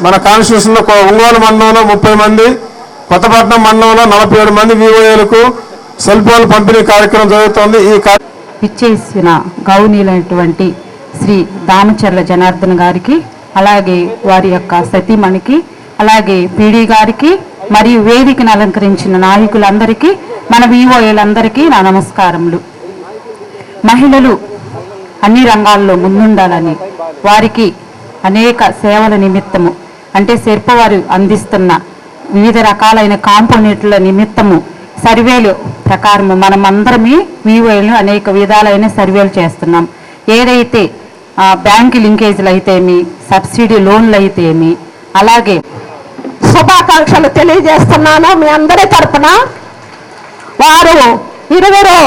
మన కాన్స్టిట్యూషన్లో ఒంగోలు మండలంలో 30 మంది, కొత్తపట్నం మండలంలో 47 మంది వివోఏలకు సెల్ ఫోన్లు పంపిణీ కార్యక్రమం జరుగుతోంది. ఇచ్చేసిన గౌనీలైనటువంటి శ్రీ దామచర్ల జనార్దన్ గారికి, అలాగే వారి యొక్క సతీమణికి, అలాగే పీడీ గారికి మరియు వేదికను అలంకరించిన నాయకులందరికీ, మన వివోఏలందరికీ నా నమస్కారములు. మహిళలు అన్ని రంగాల్లో ముందుండాలని, వారికి అనేక సేవల నిమిత్తము అంటే వారు అందిస్తున్న వివిధ రకాలైన కాంపోనెంట్ల నిమిత్తము సర్వేలు ప్రకారము మనమందరమే వివోఏలు అనేక విధాలైన సర్వేలు చేస్తున్నాం. ఏదైతే బ్యాంకు లింకేజీలు అయితేమి, సబ్సిడీ లోన్లు అయితేమి, అలాగే శుభాకాంక్షలు తెలియజేస్తున్నాను. మీ అందరి తరపున వారు ఇరువురు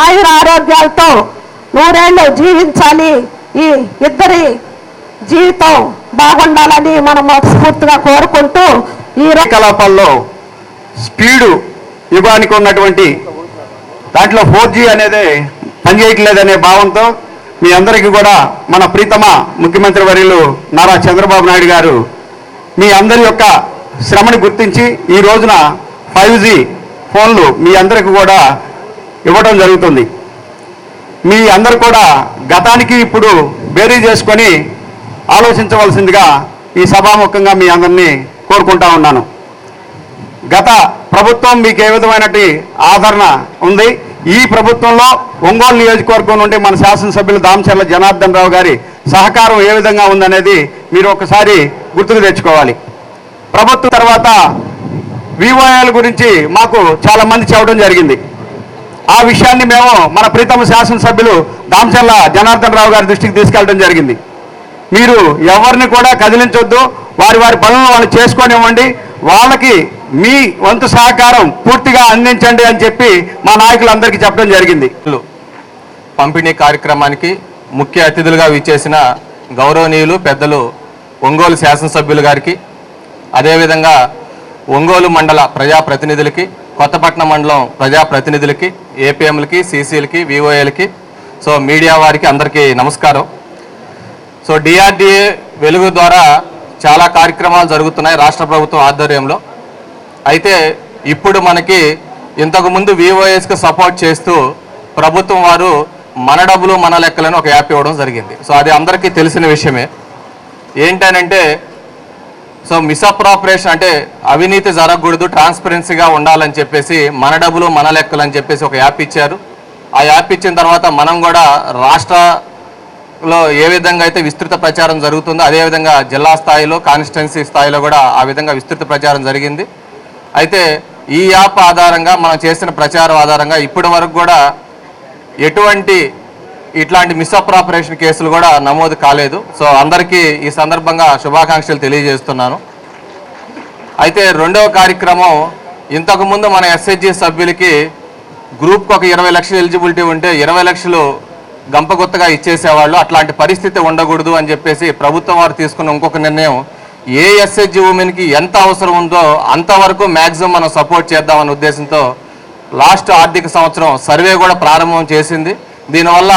ఆయుర ఆరోగ్యాలతో 100 ఏళ్ళు జీవించాలి, ఈ ఇద్దరి జీవితం బాగుండాలని మనం మనస్ఫూర్తిగా కోరుకుంటూ ఈ కలాపాల్లో స్పీడు యుగానికి ఉన్నటువంటి దాంట్లో 4G అనేది పనిచేయట్లేదనే భావంతో మీ అందరికీ కూడా మన ప్రీతమ ముఖ్యమంత్రి వర్యులు నారా చంద్రబాబు నాయుడు గారు మీ అందరి యొక్క శ్రమని గుర్తించి ఈ రోజున 5G ఫోన్లు మీ అందరికీ కూడా ఇవ్వడం జరుగుతుంది. మీ అందరు కూడా గతానికి ఇప్పుడు బేరీ చేసుకొని ఆలోచించవలసిందిగా ఈ సభాముఖంగా మీ అందరినీ కోరుకుంటా ఉన్నాను. గత ప్రభుత్వం మీకు ఏ విధమైనటువంటి ఆదరణ ఉంది? ఈ ప్రభుత్వంలో ఒంగోలు నియోజకవర్గం నుండి మన శాసనసభ్యులు దామచర్ల జనార్దన్ రావు గారి సహకారం ఏ విధంగా ఉందనేది మీరు ఒకసారి గుర్తుకు తెచ్చుకోవాలి. ప్రభుత్వం తర్వాత వివోఏల గురించి మాకు చాలామంది చెప్పడం జరిగింది. ఆ విషయాన్ని మేము మన ప్రీతమ శాసనసభ్యులు దామచర్ల జనార్దన్ రావు గారి దృష్టికి తీసుకెళ్ళడం జరిగింది. మీరు ఎవరిని కూడా కదిలించొద్దు, వారి పనులను వాళ్ళు చేసుకొనివ్వండి, వాళ్ళకి మీ వంతు సహకారం పూర్తిగా అందించండి అని చెప్పి మా నాయకులందరికీ చెప్పడం జరిగింది. పంపిణీ కార్యక్రమానికి ముఖ్య అతిథులుగా విచ్చేసిన గౌరవనీయులు పెద్దలు ఒంగోలు శాసనసభ్యులు గారికి, అదేవిధంగా ఒంగోలు మండల ప్రజాప్రతినిధులకి, కొత్తపట్నం మండలం ప్రజాప్రతినిధులకి, ఏపీఎంలకి, సీసీలకి, వివోఏలకి, మీడియా వారికి అందరికీ నమస్కారం. డిఆర్డీఏ వెలుగు ద్వారా చాలా కార్యక్రమాలు జరుగుతున్నాయి రాష్ట్ర ప్రభుత్వం ఆధ్వర్యంలో. అయితే ఇప్పుడు మనకి ఇంతకుముందు వివోఎస్కి సపోర్ట్ చేస్తూ ప్రభుత్వం వారు మన డబ్బులు మన లెక్కలను ఒక యాప్ ఇవ్వడం జరిగింది. అది అందరికీ తెలిసిన విషయమే. ఏంటనంటే మిస్అప్రాపరేషన్ అంటే అవినీతి జరగకూడదు, ట్రాన్స్పరెన్సీగా ఉండాలని చెప్పేసి మన డబ్బులు మన లెక్కలు అని చెప్పేసి ఒక యాప్ ఇచ్చారు. ఆ యాప్ ఇచ్చిన తర్వాత మనం కూడా రాష్ట్రంలో ఏ విధంగా అయితే విస్తృత ప్రచారం జరుగుతుందో అదేవిధంగా జిల్లా స్థాయిలో, కాన్స్టిట్యున్సీ స్థాయిలో కూడా ఆ విధంగా విస్తృత ప్రచారం జరిగింది. అయితే ఈ యాప్ ఆధారంగా మనం చేసిన ప్రచారం ఆధారంగా ఇప్పటి వరకు కూడా ఎటువంటి ఇట్లాంటి మిస్అప్రాపరేషన్ కేసులు కూడా నమోదు కాలేదు. అందరికీ ఈ సందర్భంగా శుభాకాంక్షలు తెలియజేస్తున్నాను. అయితే రెండవ కార్యక్రమం, ఇంతకుముందు మన ఎస్హెచ్జి సభ్యులకి గ్రూప్కి ఒక 20 లక్షలు ఎలిజిబిలిటీ ఉంటే 20 లక్షలు గంపగుత్తగా ఇచ్చేసేవాళ్ళు. అట్లాంటి పరిస్థితి ఉండకూడదు అని చెప్పేసి ప్రభుత్వం వారు తీసుకున్న ఇంకొక నిర్ణయం, ఏ ఎస్హెచ్జి ఉమెన్కి ఎంత అవసరం ఉందో అంతవరకు మ్యాక్సిమం మనం సపోర్ట్ చేద్దామనే ఉద్దేశంతో లాస్ట్ ఆర్థిక సంవత్సరం సర్వే కూడా ప్రారంభం చేసింది. దీనివల్ల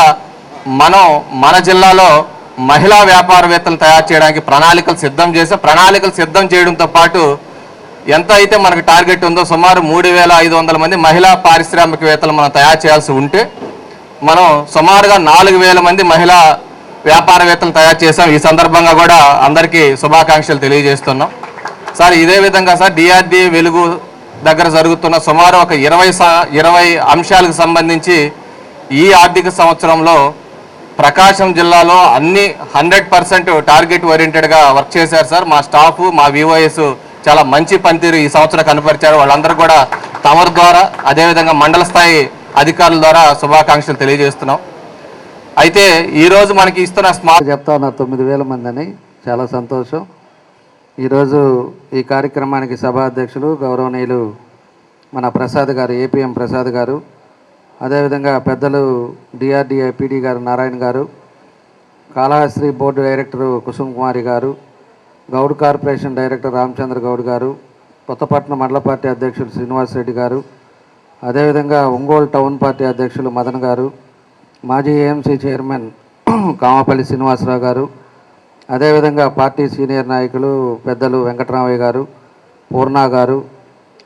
మనం మన జిల్లాలో మహిళా వ్యాపారవేత్తలు తయారు చేయడానికి ప్రణాళికలు సిద్ధం చేయడంతో పాటు ఎంత అయితే మనకు టార్గెట్ ఉందో సుమారు 3,500 మంది మహిళా పారిశ్రామికవేత్తలు మనం తయారు చేయాల్సి ఉంటే మనం సుమారుగా 4,000 మంది మహిళా వ్యాపారవేత్తలు తయారు చేసాం. ఈ సందర్భంగా కూడా అందరికీ శుభాకాంక్షలు తెలియజేస్తున్నాం. ఇదే విధంగా డిఆర్డీఏ వెలుగు దగ్గర జరుగుతున్న సుమారు ఒక 20 అంశాలకు సంబంధించి ఈ ఆర్థిక సంవత్సరంలో ప్రకాశం జిల్లాలో అన్ని 100% టార్గెట్ ఓరియంటెడ్గా వర్క్ చేశారు సార్. మా స్టాఫ్, మా వివోఎస్ చాలా మంచి పనితీరు ఈ సంవత్సరం కనపరిచారు. వాళ్ళందరూ కూడా తమరి ద్వారా అదేవిధంగా మండల స్థాయి అధికారుల ద్వారా శుభాకాంక్షలు తెలియజేస్తున్నాం. అయితే ఈరోజు మనకి ఇస్తున్న చెప్తా ఉన్నారు 9,000 మంది అని, చాలా సంతోషం. ఈరోజు ఈ కార్యక్రమానికి సభా అధ్యక్షులు గౌరవనీయులు మన ప్రసాద్ గారు, ఏపీఎం ప్రసాద్ గారు, అదేవిధంగా పెద్దలు డిఆర్డీఏ పీడీ గారు నారాయణ గారు, కాళహస్త్రి బోర్డు డైరెక్టర్ కుసుమ్ కుమారి గారు, గౌడ్ కార్పొరేషన్ డైరెక్టర్ రామచంద్ర గౌడ్ గారు, కొత్తపట్నం మండల పార్టీ అధ్యక్షులు శ్రీనివాస్ రెడ్డి గారు, అదేవిధంగా ఒంగోలు టౌన్ పార్టీ అధ్యక్షులు మదన్ గారు, మాజీ ఏఎంసీ చైర్మన్ కామపల్లి శ్రీనివాసరావు గారు, అదేవిధంగా పార్టీ సీనియర్ నాయకులు పెద్దలు వెంకటరామయ్య గారు, పూర్ణ గారు,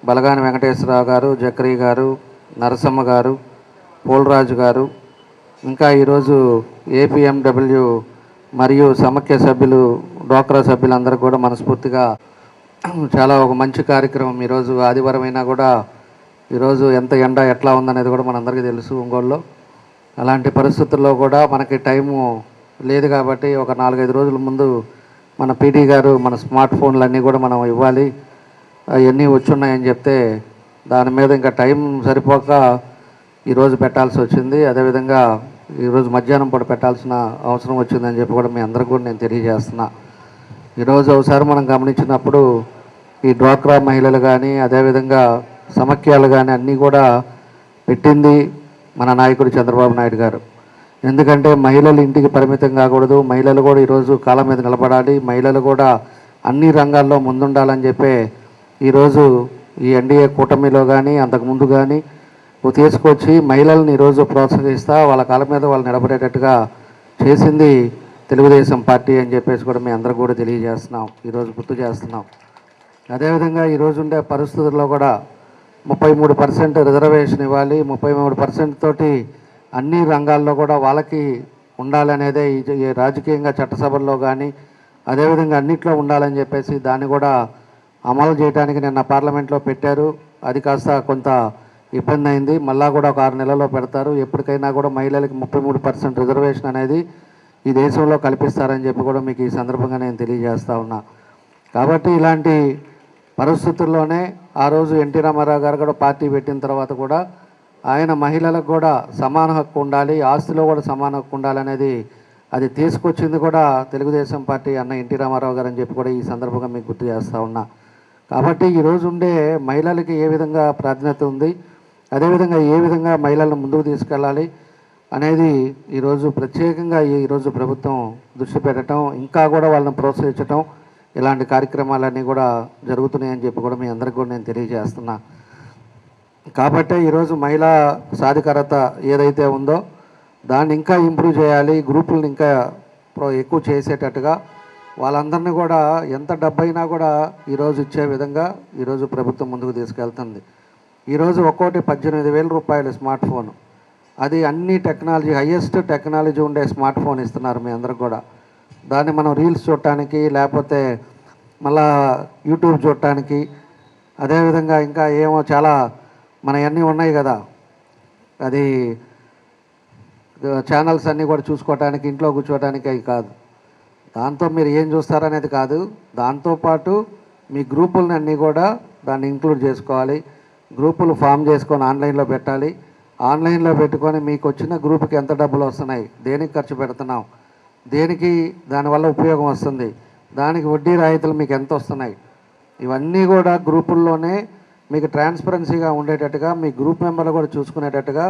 బలగాని వెంకటేశ్వరరావు గారు, జక్రీ గారు, నరసమ్మ గారు, పోలరాజు గారు, ఇంకా ఈరోజు ఏపీఎండబ్ల్యూ మరియు సమాఖ్య సభ్యులు, డ్వాక్రా సభ్యులందరూ కూడా మనస్ఫూర్తిగా చాలా ఒక మంచి కార్యక్రమం. ఈరోజు ఆదివారం అయినా కూడా ఈరోజు ఎంత ఎండ ఎట్లా ఉందనేది కూడా మనందరికీ తెలుసు ఒంగోలులో. అలాంటి పరిస్థితుల్లో కూడా మనకి టైము లేదు కాబట్టి ఒక 4-5 రోజుల ముందు మన పీడీ గారు మన స్మార్ట్ ఫోన్లన్నీ కూడా మనం ఇవ్వాలి, అవన్నీ వచ్చున్నాయని చెప్తే దాని మీద ఇంకా టైం సరిపోక ఈరోజు పెట్టాల్సి వచ్చింది. అదేవిధంగా ఈరోజు మధ్యాహ్నం పూట పెట్టాల్సిన అవసరం వచ్చిందని చెప్పి కూడా మీ అందరికీ కూడా నేను తెలియజేస్తున్నా. ఈరోజు ఒకసారి మనం గమనించినప్పుడు ఈ డ్వాక్రా మహిళలు కానీ అదేవిధంగా సమాఖ్యలు కానీ అన్నీ కూడా పెట్టింది మన నాయకుడు చంద్రబాబు నాయుడు గారు. ఎందుకంటే మహిళలు ఇంటికి పరిమితం కాకూడదు, మహిళలు కూడా ఈరోజు కాళ్ళ మీద నిలబడాలి, మహిళలు కూడా అన్ని రంగాల్లో ముందుండాలని చెప్పి ఈరోజు ఈ ఎన్డీఏ కూటమిలో కానీ అంతకుముందు కానీ తీసుకొచ్చి మహిళల్ని ఈరోజు ప్రోత్సహిస్తా వాళ్ళ కాళ్ళ మీద వాళ్ళు నిలబడేటట్టుగా చేసింది తెలుగుదేశం పార్టీ అని చెప్పేసి కూడా మీ అందరూ కూడా తెలియజేస్తున్నాం, ఈరోజు గుర్తు చేస్తున్నాం. అదేవిధంగా ఈరోజు ఉండే పరిస్థితుల్లో కూడా 33% రిజర్వేషన్ ఇవ్వాలి, 33% తోటి అన్ని రంగాల్లో కూడా వాళ్ళకి ఉండాలనేదే ఈ రాజకీయంగా చట్టసభల్లో కానీ అదేవిధంగా అన్నిట్లో ఉండాలని చెప్పేసి దాన్ని కూడా అమలు చేయడానికి నిన్న పార్లమెంట్లో పెట్టారు. అది కాస్త కొంత ఇబ్బంది అయింది, మళ్ళా కూడా ఒక 6 నెలల్లో పెడతారు. ఎప్పటికైనా కూడా మహిళలకి 33% రిజర్వేషన్ అనేది ఈ దేశంలో కల్పిస్తారని చెప్పి కూడా మీకు ఈ సందర్భంగా నేను తెలియజేస్తా ఉన్నా. కాబట్టి ఇలాంటి పరిస్థితుల్లోనే ఆ రోజు ఎన్టీ రామారావు గారు కూడా పార్టీ పెట్టిన తర్వాత కూడా ఆయన మహిళలకు కూడా సమాన హక్కు ఉండాలి, ఆస్తిలో కూడా సమాన హక్కు ఉండాలనేది అది తీసుకొచ్చింది కూడా తెలుగుదేశం పార్టీ అన్న ఎన్టీ రామారావు గారు అని చెప్పి కూడా ఈ సందర్భంగా మీకు గుర్తు చేస్తూ ఉన్నా. కాబట్టి ఈరోజు ఉండే మహిళలకి ఏ విధంగా ప్రాధాన్యత ఉంది, అదేవిధంగా ఏ విధంగా మహిళలను ముందుకు తీసుకెళ్ళాలి అనేది ఈరోజు ప్రత్యేకంగా ఈరోజు ప్రభుత్వం దృష్టి పెట్టడం, ఇంకా కూడా వాళ్ళని ప్రోత్సహించడం, ఇలాంటి కార్యక్రమాలన్నీ కూడా జరుగుతున్నాయని చెప్పి కూడా మీ అందరికీ కూడా నేను తెలియజేస్తున్నా. కాబట్టి ఈరోజు మహిళా సాధికారత ఏదైతే ఉందో దాన్ని ఇంకా ఇంప్రూవ్ చేయాలి, గ్రూపులను ఇంకా ఎక్కువ చేసేటట్టుగా వాళ్ళందరినీ కూడా ఎంత డబ్బైనా కూడా ఈరోజు ఇచ్చే విధంగా ఈరోజు ప్రభుత్వం ముందుకు తీసుకెళ్తుంది. ఈరోజు ఒక్కోటి 18,000 రూపాయలు స్మార్ట్ ఫోన్, అది అన్ని టెక్నాలజీ హయ్యెస్ట్ టెక్నాలజీ ఉండే స్మార్ట్ ఫోన్ ఇస్తున్నారు మీ అందరికి కూడా. దాన్ని మనం రీల్స్ చూడటానికి లేకపోతే మళ్ళా యూట్యూబ్ చూడటానికి అదేవిధంగా ఇంకా ఏమో చాలా మనవన్నీ ఉన్నాయి కదా, అది ఛానల్స్ అన్నీ కూడా చూసుకోవటానికి ఇంట్లో కూర్చోవటానికి అవి కాదు. దాంతో మీరు ఏం చూస్తారనేది కాదు, దాంతోపాటు మీ గ్రూపులని అన్నీ కూడా దాన్ని ఇంక్లూడ్ చేసుకోవాలి. గ్రూపులు ఫామ్ చేసుకొని ఆన్లైన్లో పెట్టాలి. ఆన్లైన్లో పెట్టుకొని మీకు వచ్చిన గ్రూప్కి ఎంత డబ్బులు వస్తున్నాయి, దేనికి ఖర్చు పెడుతున్నాం, దేనికి దానివల్ల ఉపయోగం వస్తుంది, దానికి వడ్డీ రాయితీలు మీకు ఎంత వస్తున్నాయి, ఇవన్నీ కూడా గ్రూపుల్లోనే మీకు ట్రాన్స్పరెన్సీగా ఉండేటట్టుగా మీ గ్రూప్ మెంబర్లు కూడా చూసుకునేటట్టుగా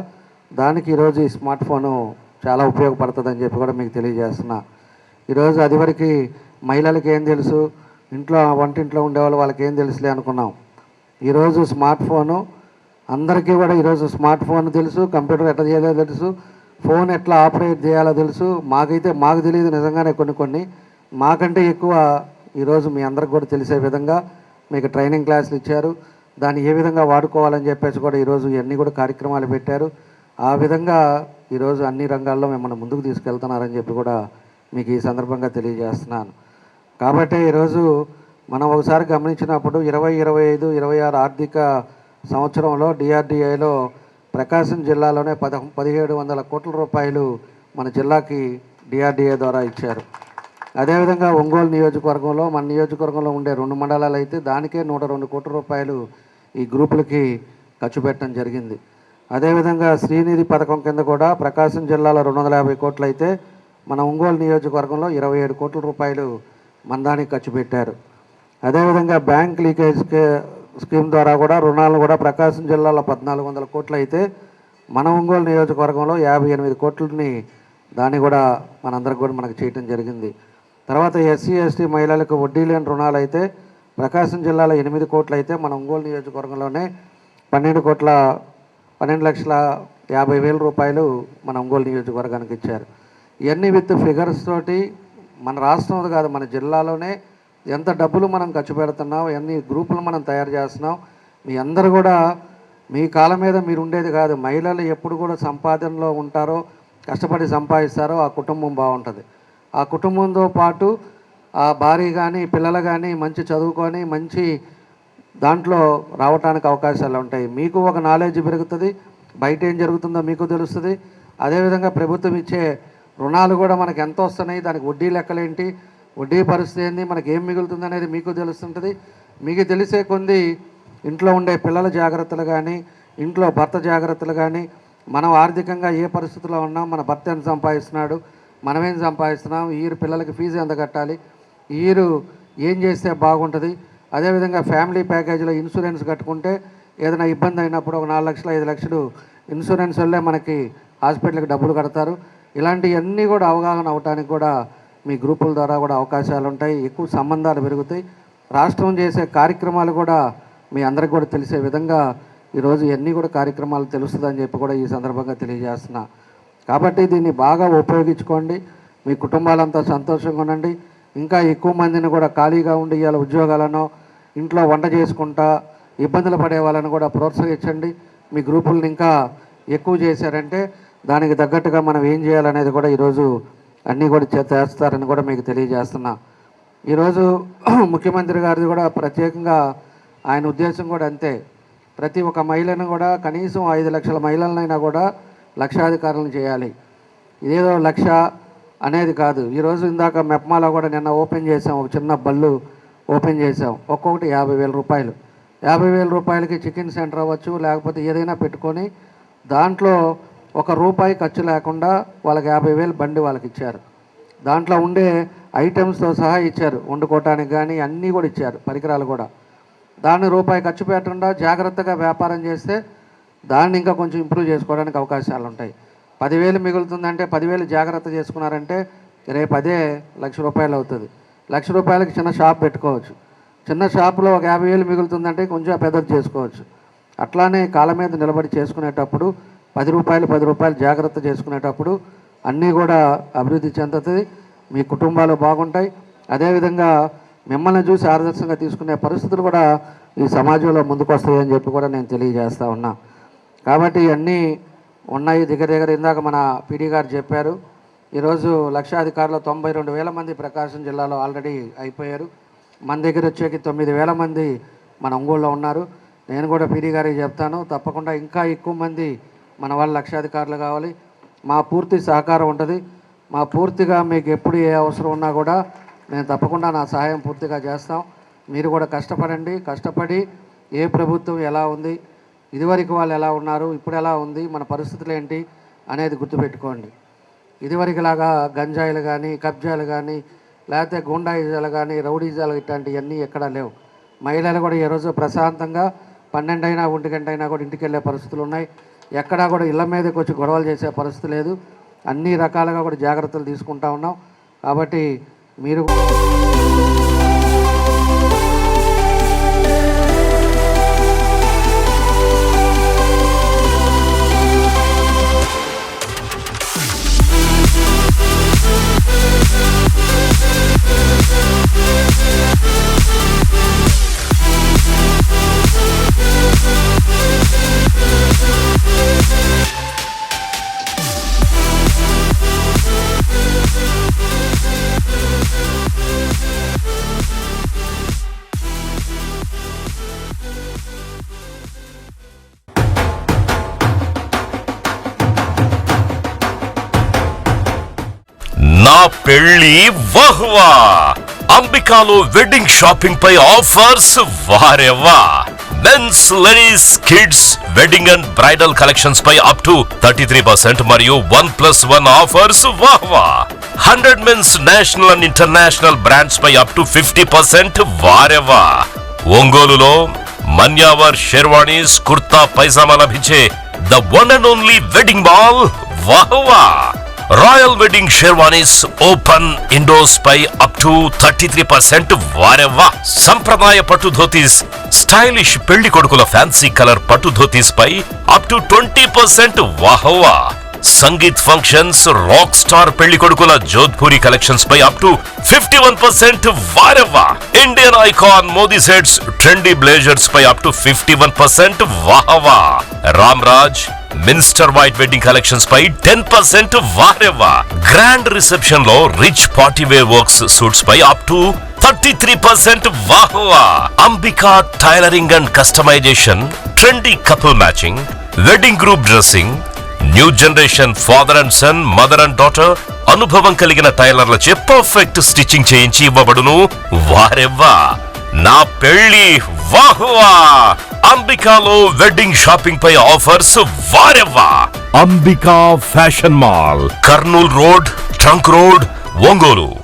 దానికి ఈరోజు ఈ స్మార్ట్ ఫోను చాలా ఉపయోగపడుతుందని చెప్పి కూడా మీకు తెలియజేస్తున్నా. ఈరోజు అదివరకు మహిళలకి ఏం తెలుసు, ఇంట్లో వంటింట్లో ఉండేవాళ్ళు వాళ్ళకి ఏం తెలుసులే అనుకున్నాం. ఈరోజు స్మార్ట్ ఫోను అందరికీ కూడా ఈరోజు స్మార్ట్ ఫోన్ తెలుసు, కంప్యూటర్ ఎట్లా చేయాలో తెలుసు, ఫోన్ ఎట్లా ఆపరేట్ చేయాలో తెలుసు. మాకు తెలియదు నిజంగానే కొన్ని మాకంటే ఎక్కువ ఈరోజు మీ అందరికి కూడా తెలిసే విధంగా మీకు ట్రైనింగ్ క్లాసులు ఇచ్చారు. దాన్ని ఏ విధంగా వాడుకోవాలని చెప్పేసి కూడా ఈరోజు ఇవన్నీ కూడా కార్యక్రమాలు పెట్టారు. ఆ విధంగా ఈరోజు అన్ని రంగాల్లో మిమ్మల్ని ముందుకు తీసుకెళ్తున్నారని చెప్పి కూడా మీకు ఈ సందర్భంగా తెలియజేస్తున్నాను. కాబట్టి ఈరోజు మనం ఒకసారి గమనించినప్పుడు 2025-26 ఆర్థిక సంవత్సరంలో డిఆర్డిఐలో ప్రకాశం జిల్లాలోనే 1700 కోట్ల రూపాయలు మన జిల్లాకి డిఆర్డిఐ ద్వారా ఇచ్చారు. అదేవిధంగా ఒంగోలు నియోజకవర్గంలో మన నియోజకవర్గంలో ఉండే 2 మండలాలు అయితే దానికే 102 కోట్ల రూపాయలు ఈ గ్రూపులకి ఖర్చు పెట్టడం జరిగింది. అదేవిధంగా శ్రీనిధి పథకం కింద కూడా ప్రకాశం జిల్లాలో 250 కోట్లు అయితే మన ఒంగోలు నియోజకవర్గంలో 27 కోట్ల రూపాయలు మన దానికి ఖర్చు పెట్టారు. అదేవిధంగా బ్యాంక్ లీకేజ్ స్కీమ్ ద్వారా కూడా రుణాలను కూడా ప్రకాశం జిల్లాలో 1400 కోట్లు అయితే మన ఒంగోలు నియోజకవర్గంలో 58 కోట్లని దాన్ని కూడా మనందరికి కూడా మనకు చేయటం జరిగింది. తర్వాత ఎస్సీ/ఎస్టీ మహిళలకు వడ్డీ లేని రుణాలు అయితే ప్రకాశం జిల్లాలో 8 కోట్లు అయితే మన ఒంగోలు నియోజకవర్గంలోనే 12,50,000 రూపాయలు మన ఒంగోలు నియోజకవర్గానికి ఇచ్చారు. ఇవన్నీ విత్ ఫిగర్స్ తోటి మన రాష్ట్రం కాదు, మన జిల్లాలోనే ఎంత డబ్బులు మనం ఖర్చు పెడుతున్నాం, ఎన్ని గ్రూపులు మనం తయారు చేస్తున్నాం. మీ అందరూ కూడా మీ కాళ్ళ మీద మీరు ఉండేది కాదు. మహిళలు ఎప్పుడు కూడా సంపాదనలో ఉంటారో, కష్టపడి సంపాదిస్తారో ఆ కుటుంబం బాగుంటుంది. ఆ కుటుంబంతో పాటు ఆ భార్య కానీ పిల్లలు కానీ మంచి చదువుకొని మంచి దాంట్లో రావడానికి అవకాశాలు ఉంటాయి. మీకు ఒక నాలెడ్జ్ పెరుగుతుంది, బయట ఏం జరుగుతుందో మీకు తెలుస్తుంది. అదేవిధంగా ప్రభుత్వం ఇచ్చే రుణాలు కూడా మనకు ఎంత వస్తున్నాయి, దానికి వడ్డీ లెక్కలేంటి, వడ్డీ పరిస్థితి ఏంది, మనకి ఏం మిగులుతుంది అనేది మీకు తెలుస్తుంటుంది. మీకు తెలిసే కొంది ఇంట్లో ఉండే పిల్లల జాగ్రత్తలు కానీ, ఇంట్లో భర్త జాగ్రత్తలు కానీ, మనం ఆర్థికంగా ఏ పరిస్థితిలో ఉన్నాం, మన భర్త ఎంత సంపాదిస్తున్నాడు, మనమేం సంపాదిస్తున్నాం, ఈరు పిల్లలకి ఫీజు ఎంత కట్టాలి, ఈరు ఏం చేస్తే బాగుంటుంది. అదేవిధంగా ఫ్యామిలీ ప్యాకేజీలో ఇన్సూరెన్స్ కట్టుకుంటే ఏదైనా ఇబ్బంది అయినప్పుడు ఒక 4 లక్షలు 5 లక్షలు ఇన్సూరెన్స్ వల్లే మనకి హాస్పిటల్కి డబ్బులు కడతారు. ఇలాంటివన్నీ కూడా అవగాహన అవడానికి కూడా మీ గ్రూపుల ద్వారా కూడా అవకాశాలు ఉంటాయి, ఎక్కువ సంబంధాలు పెరుగుతాయి. రాష్ట్రం చేసే కార్యక్రమాలు కూడా మీ అందరికి కూడా తెలిసే విధంగా ఈరోజు ఇవన్నీ కూడా కార్యక్రమాలు తెలుస్తుందని చెప్పి కూడా ఈ సందర్భంగా తెలియజేస్తున్నా. కాబట్టి దీన్ని బాగా ఉపయోగించుకోండి, మీ కుటుంబాలంతా సంతోషంగా ఉండండి. ఇంకా ఎక్కువ మందిని కూడా ఖాళీగా ఉండి ఇవాళ ఉద్యోగాలను ఇంట్లో వంట చేసుకుంటా ఇబ్బందులు పడే వాళ్ళని కూడా ప్రోత్సహించండి. మీ గ్రూపులను ఇంకా ఎక్కువ చేశారంటే దానికి తగ్గట్టుగా మనం ఏం చేయాలనేది కూడా ఈరోజు అన్నీ కూడా చేస్తారని కూడా మీకు తెలియజేస్తున్నా. ఈరోజు ముఖ్యమంత్రి గారిది కూడా ప్రత్యేకంగా ఆయన ఉద్దేశం కూడా అంతే. ప్రతి ఒక్క మహిళను కూడా కనీసం 5 లక్షల మహిళలనైనా కూడా లక్షాధికారులను చేయాలి. ఇదేదో లక్ష అనేది కాదు. ఈరోజు ఇందాక మెప్మాలో కూడా నిన్న ఓపెన్ చేసాం, ఒక చిన్న బళ్ళు ఓపెన్ చేసాం. ఒక్కొక్కటి 50,000 రూపాయలు. 50,000 రూపాయలకి చికెన్ సెంటర్ అవ్వచ్చు, లేకపోతే ఏదైనా పెట్టుకొని దాంట్లో ₹1 ఖర్చు లేకుండా వాళ్ళకి 50,000 బండి వాళ్ళకి ఇచ్చారు. దాంట్లో ఉండే ఐటమ్స్తో సహా ఇచ్చారు, వండుకోవటానికి కానీ అన్నీ కూడా ఇచ్చారు, పరికరాలు కూడా. దాన్ని ₹1 ఖర్చు పెట్టకుండా జాగ్రత్తగా వ్యాపారం చేస్తే దాన్ని ఇంకా కొంచెం ఇంప్రూవ్ చేసుకోవడానికి అవకాశాలు ఉంటాయి. 10,000 మిగులుతుందంటే 10,000 జాగ్రత్త చేసుకున్నారంటే రేపు అదే ₹1,00,000 అవుతుంది. ₹1,00,000కి చిన్న షాప్ పెట్టుకోవచ్చు. చిన్న షాపులో ఒక 50,000 మిగులుతుందంటే కొంచెం పెద్దది చేసుకోవచ్చు. అట్లానే కాళ్ళ మీద నిలబడి చేసుకునేటప్పుడు ₹10 జాగ్రత్త చేసుకునేటప్పుడు అన్నీ కూడా అభివృద్ధి చెందుతుంది, మీ కుటుంబాలు బాగుంటాయి. అదేవిధంగా మిమ్మల్ని చూసి ఆదర్శంగా తీసుకునే పరిస్థితులు కూడా ఈ సమాజంలో ముందుకు వస్తాయని చెప్పి కూడా నేను తెలియజేస్తూ ఉన్నా. కాబట్టి ఇవన్నీ ఉన్నాయి. దగ్గర ఇందాక మన పీడీ గారు చెప్పారు, ఈరోజు లక్షాధికారులు 92,000 మంది ప్రకాశం జిల్లాలో ఆల్రెడీ అయిపోయారు. మన దగ్గర వచ్చేకి 9,000 మంది మన ఒంగోలులో ఉన్నారు. నేను కూడా పీడీ గారికి చెప్తాను, తప్పకుండా ఇంకా ఎక్కువ మంది మన వాళ్ళు లక్షాధికారులు కావాలి. మా పూర్తి సహకారం ఉంటుంది. మా పూర్తిగా మీకు ఎప్పుడు ఏ అవసరం ఉన్నా కూడా నేను తప్పకుండా నా సహాయం పూర్తిగా చేస్తాం. మీరు కూడా కష్టపడండి. కష్టపడి ఏ ప్రభుత్వం ఎలా ఉంది, ఇదివరకు వాళ్ళు ఎలా ఉన్నారు, ఇప్పుడు ఎలా ఉంది, మన పరిస్థితులు ఏంటి అనేది గుర్తుపెట్టుకోండి. ఇదివరకులాగా గంజాయిలు కానీ కబ్జాలు కానీ లేకపోతే గుండాయిజాలు కానీ రౌడీజాలు ఇట్లాంటివన్నీ ఎక్కడా లేవు. మహిళలు కూడా ఈరోజు ప్రశాంతంగా 12 అయినా 1 గంట అయినా కూడా ఇంటికి వెళ్ళే పరిస్థితులు ఉన్నాయి. ఎక్కడా కూడా ఇళ్ళ మీదకి వచ్చి గొడవలు చేసే పరిస్థితి లేదు. అన్ని రకాలుగా కూడా జాగ్రత్తలు తీసుకుంటా ఉన్నాం. కాబట్టి మీరు నా పెళ్లి వహ్వా అంబికాలో వెడ్డింగ్ షాపింగ్ పై ఆఫర్స్ వారెవ్వా. Men's, ladies, kids wedding and bridal collections పై అప్ టు 33% మరియు 1+1 ఆఫర్స్ వాహ్వా. 100 men's national and international brands పై అప్ టు 50% వారెవ్వా. ఒంగోలులో మన్యావర్ షెర్వాణీస్, కుర్తా పైజామా లభించే the one and only wedding mall వాహ్వా. Royal wedding sherwanis open indoors పై అప్ టు 33% వారెవ్వా. సంప్రదాయ పట్టు ధోతీస్, స్టైలిష్ పెళ్లి కొడుకుల ఫ్యాన్సీ కలర్ పట్టు ధోతీస్ పై అప్ టు 20% వాహ్వా. సంగీత్ ఫంక్షన్స్, రాక్ స్టార్ పెళ్లి కొడుకుల జోధ్పూరి కలెక్షన్స్ పై అప్ టు 51% వారెవ్వా. Indian icon Modi sets, trendy blazers పై అప్ టు 51% వాహవా. Ram Raj minister white wedding collections పై 10% వారెవ్వా. గ్రాండ్ రిసెప్షన్ లో rich party wear works suits పై అప్ టు 33% వాహవా. Ambika tailoring and customisation, trendy couple matching, wedding group dressing, new generation father and son, mother and daughter అనుభవం కలిగిన టైలర్లచే perfect stitching చేయించి ఇవ్వబడును వారెవ్వా. నా పెళ్లి వాహువా. అంబికాలో వెడ్డింగ్ షాపింగ్ పై ఆఫర్స్ వారెవ్వా. Ambika fashion mall, Kurnool road, trunk road, Ongole.